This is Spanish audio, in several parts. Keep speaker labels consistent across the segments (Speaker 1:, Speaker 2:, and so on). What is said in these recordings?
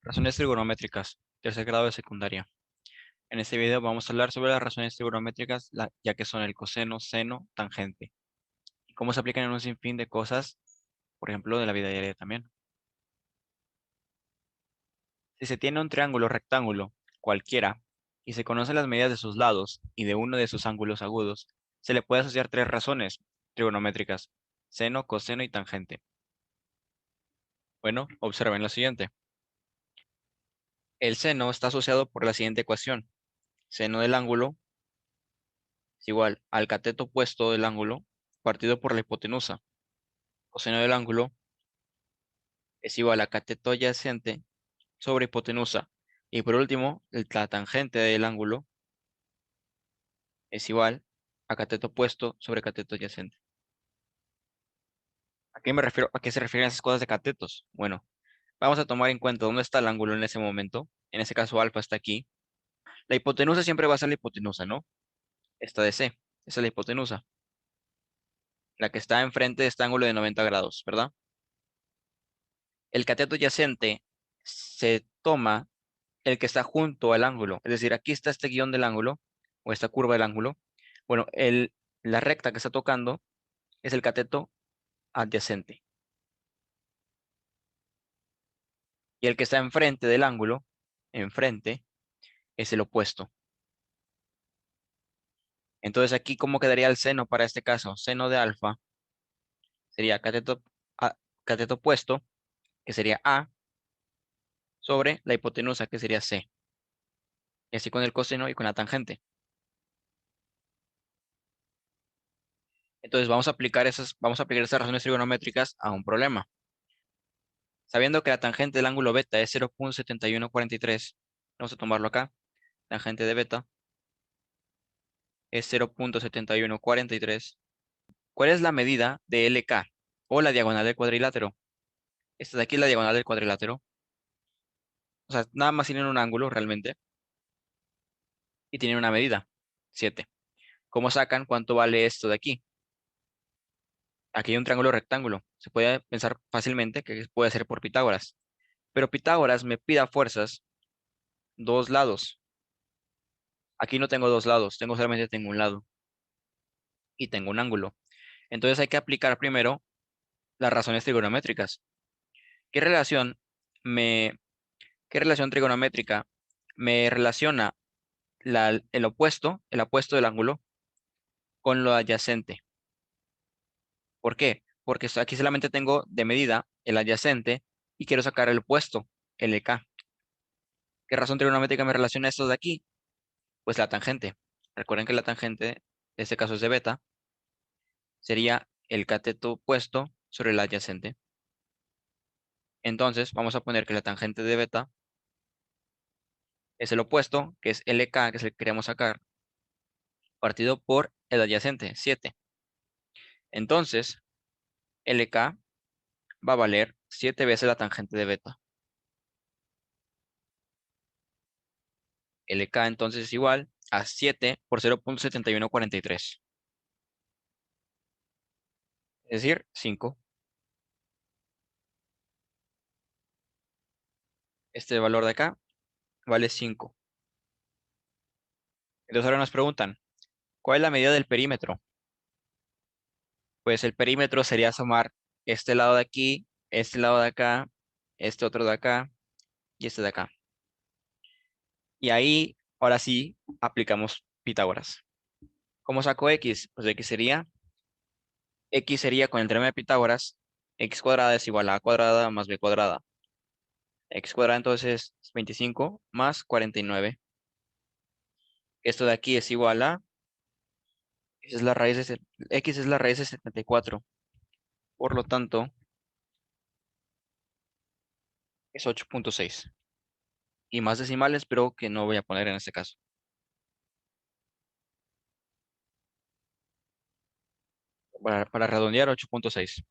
Speaker 1: Razones trigonométricas, tercer grado de secundaria. En este video vamos a hablar sobre las razones trigonométricas, ya que son el coseno, seno, tangente, y cómo se aplican en un sinfín de cosas, por ejemplo, de la vida diaria también. Si se tiene un triángulo rectángulo, cualquiera, y se conocen las medidas de sus lados y de uno de sus ángulos agudos, se le puede asociar tres razones trigonométricas: seno, coseno y tangente. Bueno, observen lo siguiente. El seno está asociado por la siguiente ecuación: seno del ángulo es igual al cateto opuesto del ángulo partido por la hipotenusa. Coseno del ángulo es igual a cateto adyacente sobre hipotenusa. Y por último, la tangente del ángulo es igual a cateto opuesto sobre cateto adyacente. ¿A qué me refiero? ¿A qué se refieren esas cosas de catetos? Bueno, vamos a tomar en cuenta dónde está el ángulo en ese momento. En ese caso, alfa está aquí. La hipotenusa siempre va a ser la hipotenusa, ¿no? Esta de C. Esa es la hipotenusa. La que está enfrente de este ángulo de 90 grados, ¿verdad? El cateto adyacente se toma el que está junto al ángulo. Es decir, aquí está este guión del ángulo, o esta curva del ángulo. Bueno, la recta que está tocando es el cateto adyacente. Y el que está enfrente del ángulo, enfrente, es el opuesto. Entonces aquí, ¿cómo quedaría el seno para este caso? Seno de alfa sería cateto opuesto, que sería A, sobre la hipotenusa, que sería C. Y así con el coseno y con la tangente. Entonces vamos a aplicar esas razones trigonométricas a un problema. Sabiendo que la tangente del ángulo beta es 0.7143, vamos a tomarlo acá. Tangente de beta es 0.7143. ¿Cuál es la medida de LK o la diagonal del cuadrilátero? Esta de aquí es la diagonal del cuadrilátero. O sea, nada más tienen un ángulo realmente y tienen una medida, 7. ¿Cómo sacan cuánto vale esto de aquí? Aquí hay un triángulo rectángulo. Se puede pensar fácilmente que puede ser por Pitágoras. Pero Pitágoras me pide a fuerzas dos lados. Aquí no tengo dos lados, solamente tengo un lado y tengo un ángulo. Entonces hay que aplicar primero las razones trigonométricas. ¿Qué relación me, qué relación trigonométrica me relaciona el apuesto del ángulo con lo adyacente? ¿Por qué? Porque aquí solamente tengo de medida el adyacente y quiero sacar el opuesto, LK. ¿Qué razón trigonométrica me relaciona esto de aquí? Pues la tangente. Recuerden que la tangente, en este caso es de beta, sería el cateto opuesto sobre el adyacente. Entonces, vamos a poner que la tangente de beta es el opuesto, que es LK, que es el que queremos sacar, partido por el adyacente, 7. Entonces, LK va a valer 7 veces la tangente de beta. LK entonces es igual a 7 por 0.7143. Es decir, 5. Este valor de acá vale 5. Entonces ahora nos preguntan, ¿cuál es la medida del perímetro? Pues el perímetro sería sumar este lado de aquí, este lado de acá, este otro de acá y este de acá. Y ahí, ahora sí, aplicamos Pitágoras. ¿Cómo saco X? Pues X sería con el teorema de Pitágoras, X cuadrada es igual a A cuadrada más B cuadrada. X cuadrada entonces es 25 más 49. Esto de aquí es igual a, X es la raíz X es la raíz de 74. Por lo tanto, es 8.6. Y más decimales, pero que no voy a poner en este caso. Para redondear, 8.6.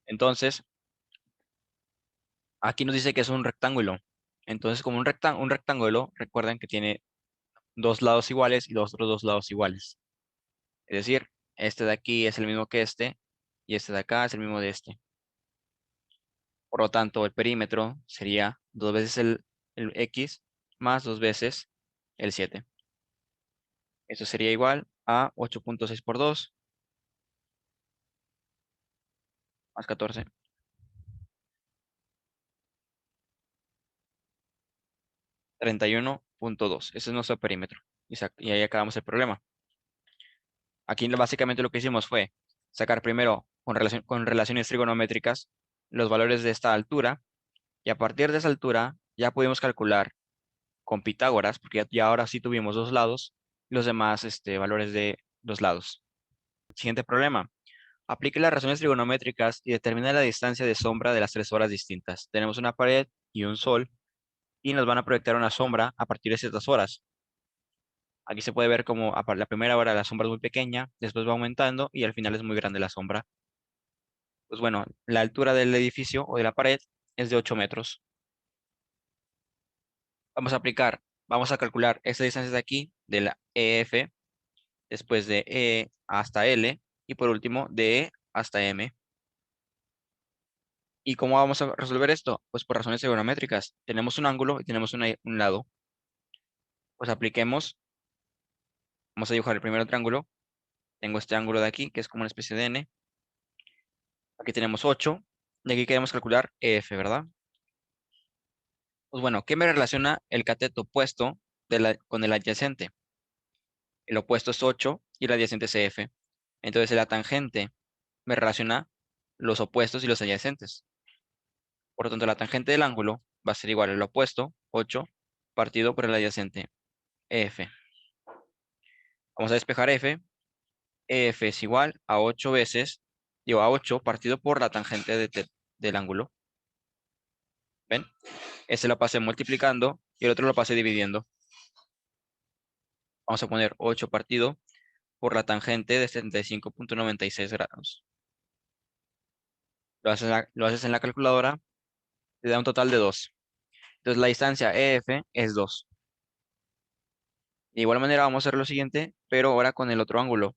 Speaker 1: Entonces, aquí nos dice que es un rectángulo. Entonces, como un rectángulo, recuerden que tiene dos lados iguales y los otros dos lados iguales. Es decir, este de aquí es el mismo que este y este de acá es el mismo de este. Por lo tanto, el perímetro sería 2 veces el x más 2 veces el 7. Eso sería igual a 8.6 por 2 más 14. 31.2. Ese es nuestro perímetro. Y ahí acabamos el problema. Aquí básicamente lo que hicimos fue sacar primero con relaciones trigonométricas los valores de esta altura, y a partir de esa altura ya pudimos calcular con Pitágoras, porque ya ahora sí tuvimos dos lados, los demás valores de los lados. Siguiente problema. Aplique las relaciones trigonométricas y determine la distancia de sombra de las tres horas distintas. Tenemos una pared y un sol y nos van a proyectar una sombra a partir de ciertas horas. Aquí se puede ver como la primera hora la sombra es muy pequeña, después va aumentando y al final es muy grande la sombra. Pues bueno, la altura del edificio o de la pared es de 8 metros. Vamos a calcular esta distancia de aquí, de la EF, después de E hasta L y por último de E hasta M. ¿Y cómo vamos a resolver esto? Pues por razones trigonométricas. Tenemos un ángulo y tenemos un lado. Pues apliquemos, vamos a dibujar el primer triángulo. Tengo este ángulo de aquí, que es como una especie de N. Aquí tenemos 8. Y aquí queremos calcular EF, ¿verdad? Pues bueno, ¿qué me relaciona el cateto opuesto con el adyacente? El opuesto es 8 y el adyacente es EF. Entonces la tangente me relaciona los opuestos y los adyacentes. Por lo tanto, la tangente del ángulo va a ser igual al opuesto, 8, partido por el adyacente, EF. Vamos a despejar F. EF es igual a 8 veces, digo, a 8 partido por la tangente del ángulo. ¿Ven? Este lo pasé multiplicando y el otro lo pasé dividiendo. Vamos a poner 8 partido por la tangente de 75.96 grados. Lo haces en la calculadora, te da un total de 2. Entonces la distancia EF es 2. De igual manera vamos a hacer lo siguiente, pero ahora con el otro ángulo.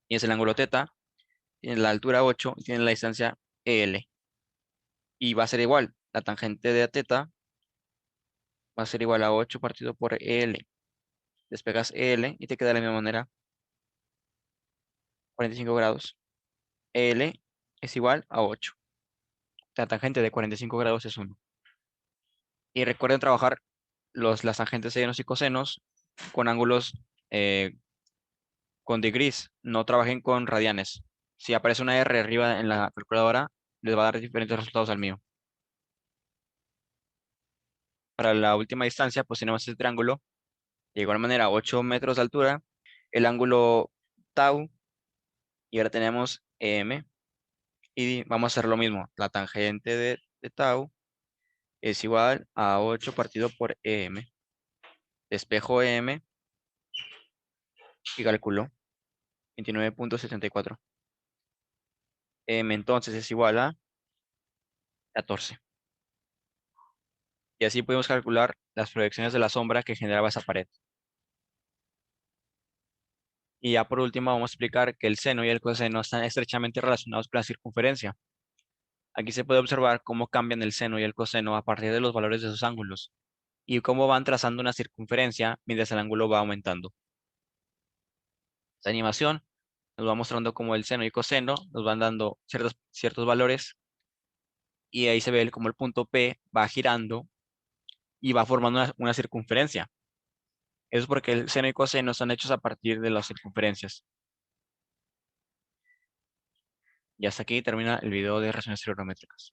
Speaker 1: Y es el ángulo θ, tiene la altura 8 y tiene la distancia EL. Y va a ser igual, la tangente de θ va a ser igual a 8 partido por EL. Despegas EL y te queda de la misma manera 45 grados. EL es igual a 8. La tangente de 45 grados es 1. Y recuerden trabajar las tangentes senos y cosenos con ángulos eh, con degrees. No trabajen con radianes. Si aparece una R arriba en la calculadora, les va a dar diferentes resultados al mío. Para la última distancia, pues tenemos este triángulo. De igual manera, 8 metros de altura. El ángulo tau. Y ahora tenemos M. Y vamos a hacer lo mismo. La tangente de tau es igual a 8 partido por M. Despejo M y calculo 29.74. M entonces es igual a 14. Y así podemos calcular las proyecciones de la sombra que generaba esa pared. Y ya por último vamos a explicar que el seno y el coseno están estrechamente relacionados con la circunferencia. Aquí se puede observar cómo cambian el seno y el coseno a partir de los valores de sus ángulos y cómo van trazando una circunferencia mientras el ángulo va aumentando. Esta animación nos va mostrando cómo el seno y coseno nos van dando ciertos valores y ahí se ve cómo el punto P va girando y va formando una circunferencia. Eso es porque el seno y coseno están hechos a partir de las circunferencias. Y hasta aquí termina el video de relaciones trigonométricas.